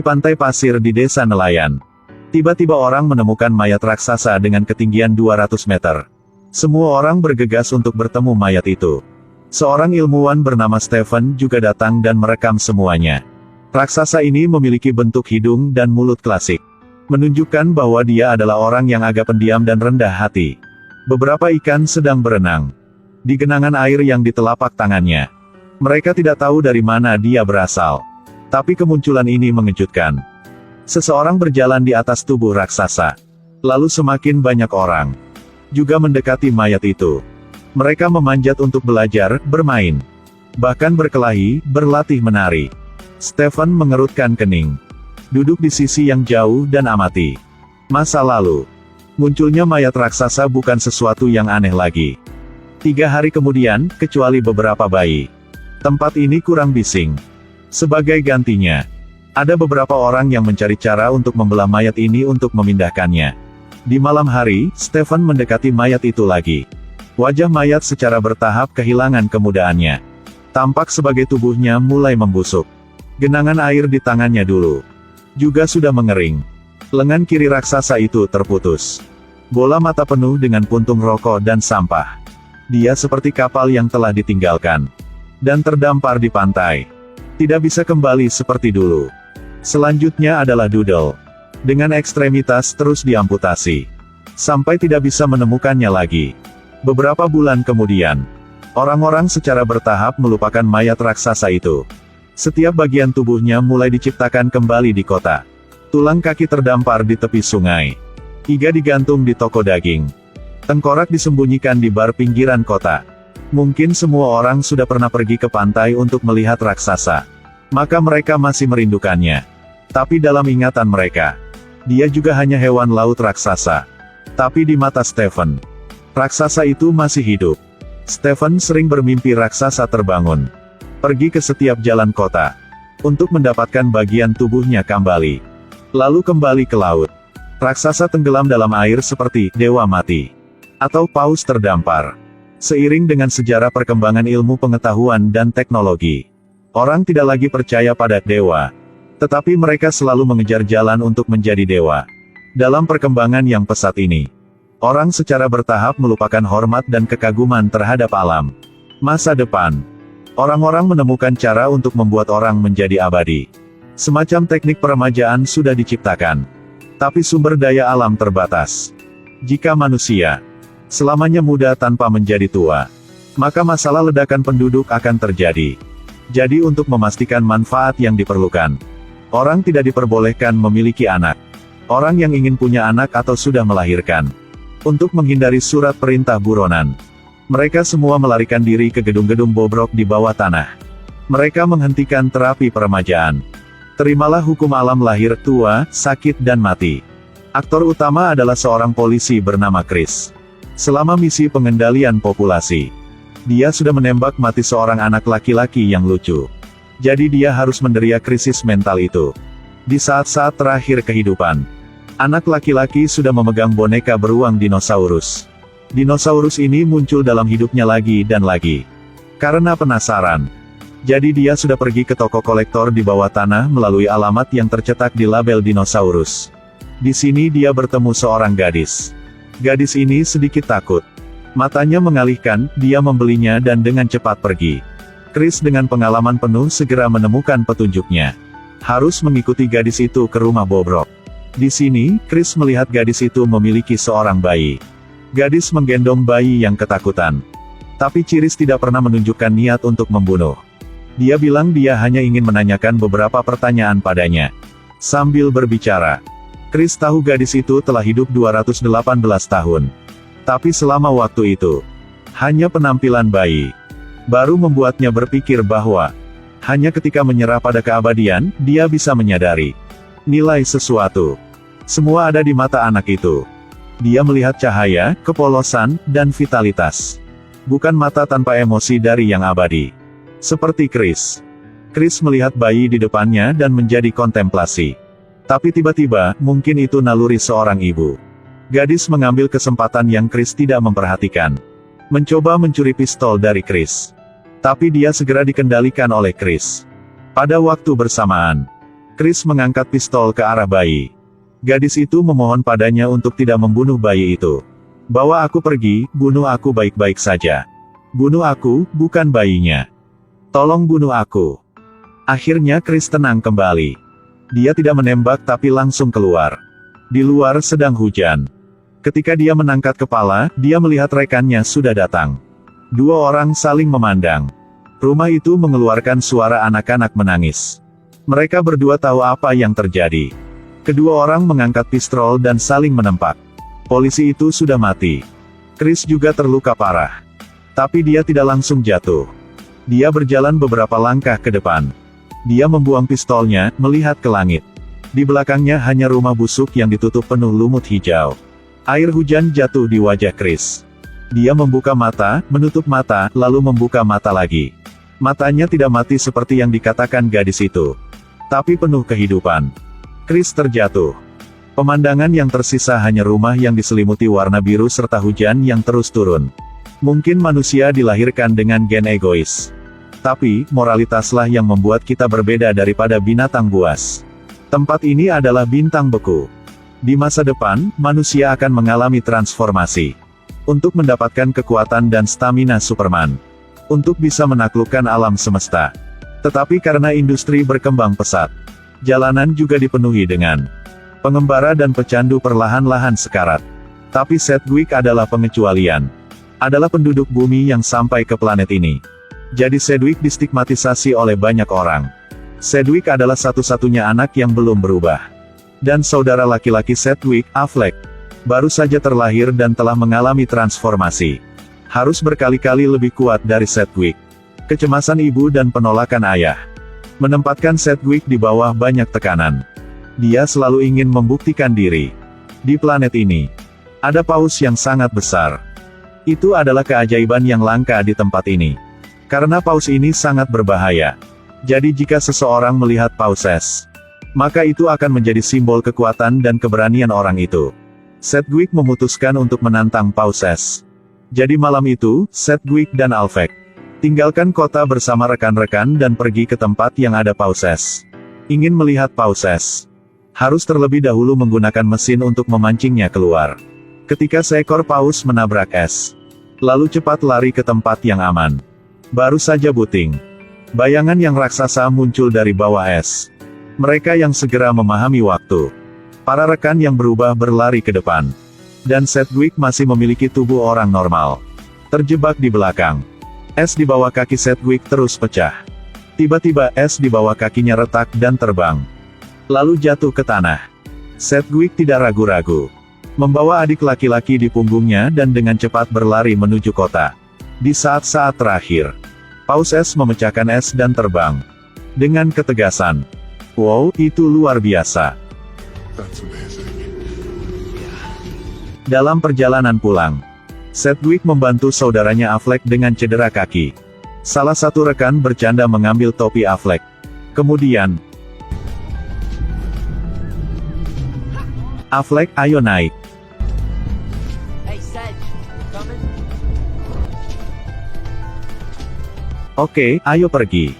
pantai pasir di desa nelayan. Tiba-tiba orang menemukan mayat raksasa dengan ketinggian 200 meter. Semua orang bergegas untuk bertemu mayat itu. Seorang ilmuwan bernama Stephen juga datang dan merekam semuanya. Raksasa ini memiliki bentuk hidung dan mulut klasik, menunjukkan bahwa dia adalah orang yang agak pendiam dan rendah hati. Beberapa ikan sedang berenang di genangan air yang di telapak tangannya. Mereka tidak tahu dari mana dia berasal. Tapi kemunculan ini mengejutkan. Seseorang berjalan di atas tubuh raksasa. Lalu semakin banyak orang juga mendekati mayat itu. Mereka memanjat untuk belajar, bermain, bahkan berkelahi, berlatih menari. Stephen mengerutkan kening. Duduk di sisi yang jauh dan amati. Masa lalu. Munculnya mayat raksasa bukan sesuatu yang aneh lagi. 3 hari kemudian, kecuali beberapa bayi. Tempat ini kurang bising. Sebagai gantinya, ada beberapa orang yang mencari cara untuk membelah mayat ini untuk memindahkannya. Di malam hari, Stephen mendekati mayat itu lagi. Wajah mayat secara bertahap kehilangan kemudaannya. Tampak sebagai tubuhnya mulai membusuk. Genangan air di tangannya dulu juga sudah mengering. Lengan kiri raksasa itu terputus. Bola mata penuh dengan puntung rokok dan sampah. Dia seperti kapal yang telah ditinggalkan dan terdampar di pantai. Tidak bisa kembali seperti dulu. Selanjutnya adalah Doodle. Dengan ekstremitas terus diamputasi. Sampai tidak bisa menemukannya lagi. Beberapa bulan kemudian, orang-orang secara bertahap melupakan mayat raksasa itu. Setiap bagian tubuhnya mulai diciptakan kembali di kota. Tulang kaki terdampar di tepi sungai. Iga digantung di toko daging. Tengkorak disembunyikan di bar pinggiran kota. Mungkin semua orang sudah pernah pergi ke pantai untuk melihat raksasa. Maka mereka masih merindukannya. Tapi dalam ingatan mereka, dia juga hanya hewan laut raksasa. Tapi di mata Stephen, raksasa itu masih hidup. Stephen sering bermimpi raksasa terbangun, pergi ke setiap jalan kota, untuk mendapatkan bagian tubuhnya kembali. Lalu kembali ke laut. Raksasa tenggelam dalam air seperti dewa mati. Atau paus terdampar. Seiring dengan sejarah perkembangan ilmu pengetahuan dan teknologi, orang tidak lagi percaya pada dewa. Tetapi mereka selalu mengejar jalan untuk menjadi dewa. Dalam perkembangan yang pesat ini, orang secara bertahap melupakan hormat dan kekaguman terhadap alam. Masa depan. Orang-orang menemukan cara untuk membuat orang menjadi abadi. Semacam teknik peremajaan sudah diciptakan. Tapi sumber daya alam terbatas. Jika manusia selamanya muda tanpa menjadi tua, maka masalah ledakan penduduk akan terjadi. Jadi untuk memastikan manfaat yang diperlukan, orang tidak diperbolehkan memiliki anak. Orang yang ingin punya anak atau sudah melahirkan, untuk menghindari surat perintah buronan, mereka semua melarikan diri ke gedung-gedung bobrok di bawah tanah. Mereka menghentikan terapi peremajaan. Terimalah hukum alam lahir, tua, sakit dan mati. Aktor utama adalah seorang polisi bernama Chris. Selama misi pengendalian populasi, dia sudah menembak mati seorang anak laki-laki yang lucu. Jadi dia harus menderita krisis mental itu. Di saat-saat terakhir kehidupan, anak laki-laki sudah memegang boneka beruang dinosaurus. Dinosaurus ini muncul dalam hidupnya lagi dan lagi. Karena penasaran, jadi dia sudah pergi ke toko kolektor di bawah tanah melalui alamat yang tercetak di label dinosaurus. Di sini dia bertemu seorang gadis. Gadis ini sedikit takut. Matanya mengalihkan, dia membelinya dan dengan cepat pergi. Chris dengan pengalaman penuh segera menemukan petunjuknya. Harus mengikuti gadis itu ke rumah bobrok. Di sini, Chris melihat gadis itu memiliki seorang bayi. Gadis menggendong bayi yang ketakutan. Tapi Chris tidak pernah menunjukkan niat untuk membunuh. Dia bilang dia hanya ingin menanyakan beberapa pertanyaan padanya. Sambil berbicara, Chris tahu gadis itu telah hidup 218 tahun. Tapi selama waktu itu, hanya penampilan bayi baru membuatnya berpikir bahwa hanya ketika menyerah pada keabadian, dia bisa menyadari nilai sesuatu. Semua ada di mata anak itu. Dia melihat cahaya, kepolosan, dan vitalitas. Bukan mata tanpa emosi dari yang abadi. Seperti Chris. Chris melihat bayi di depannya dan menjadi kontemplasi. Tapi tiba-tiba, mungkin itu naluri seorang ibu. Gadis mengambil kesempatan yang Chris tidak memperhatikan. Mencoba mencuri pistol dari Chris. Tapi dia segera dikendalikan oleh Chris. Pada waktu bersamaan, Chris mengangkat pistol ke arah bayi. Gadis itu memohon padanya untuk tidak membunuh bayi itu. Bawa aku pergi, bunuh aku baik-baik saja. Bunuh aku, bukan bayinya. Tolong bunuh aku. Akhirnya Chris tenang kembali. Dia tidak menembak tapi langsung keluar. Di luar sedang hujan. Ketika dia mengangkat kepala, dia melihat rekannya sudah datang. Dua orang saling memandang. Rumah itu mengeluarkan suara anak-anak menangis. Mereka berdua tahu apa yang terjadi. Kedua orang mengangkat pistol dan saling menempak. Polisi itu sudah mati. Chris juga terluka parah. Tapi dia tidak langsung jatuh. Dia berjalan beberapa langkah ke depan. Dia membuang pistolnya, melihat ke langit. Di belakangnya hanya rumah busuk yang ditutup penuh lumut hijau. Air hujan jatuh di wajah Chris. Dia membuka mata, menutup mata, lalu membuka mata lagi. Matanya tidak mati seperti yang dikatakan gadis itu. Tapi penuh kehidupan. Chris terjatuh. Pemandangan yang tersisa hanya rumah yang diselimuti warna biru serta hujan yang terus turun. Mungkin manusia dilahirkan dengan gen egois. Tapi, moralitaslah yang membuat kita berbeda daripada binatang buas. Tempat ini adalah bintang beku. Di masa depan, manusia akan mengalami transformasi. Untuk mendapatkan kekuatan dan stamina Superman. Untuk bisa menaklukkan alam semesta. Tetapi karena industri berkembang pesat. Jalanan juga dipenuhi dengan pengembara dan pecandu perlahan-lahan sekarat. Tapi Sedgwick adalah pengecualian. Adalah penduduk bumi yang sampai ke planet ini. Jadi Sedgwick distigmatisasi oleh banyak orang. Sedgwick adalah satu-satunya anak yang belum berubah. Dan saudara laki-laki Sedgwick, Affleck, baru saja terlahir dan telah mengalami transformasi. Harus berkali-kali lebih kuat dari Sedgwick. Kecemasan ibu dan penolakan ayah menempatkan Sedgwick di bawah banyak tekanan. Dia selalu ingin membuktikan diri. Di planet ini, ada paus yang sangat besar. Itu adalah keajaiban yang langka di tempat ini. Karena paus ini sangat berbahaya. Jadi jika seseorang melihat pauses, maka itu akan menjadi simbol kekuatan dan keberanian orang itu. Sedgwick memutuskan untuk menantang pauses. Jadi malam itu, Sedgwick dan Affleck tinggalkan kota bersama rekan-rekan dan pergi ke tempat yang ada pauses. Ingin melihat pauses, harus terlebih dahulu menggunakan mesin untuk memancingnya keluar. Ketika seekor paus menabrak es, lalu cepat lari ke tempat yang aman. Baru saja buting. Bayangan yang raksasa muncul dari bawah es. Mereka yang segera memahami waktu. Para rekan yang berubah berlari ke depan. Dan Sedgwick masih memiliki tubuh orang normal. Terjebak di belakang. Es di bawah kaki Sedgwick terus pecah. Tiba-tiba es di bawah kakinya retak dan terbang. Lalu jatuh ke tanah. Sedgwick tidak ragu-ragu. Membawa adik laki-laki di punggungnya dan dengan cepat berlari menuju kota. Di saat-saat terakhir, paus es memecahkan es dan terbang. Dengan ketegasan. Wow, itu luar biasa. Dalam perjalanan pulang, Sedgwick membantu saudaranya Affleck dengan cedera kaki. Salah satu rekan bercanda mengambil topi Affleck. Kemudian, Affleck, ayo naik. Oke, ayo pergi.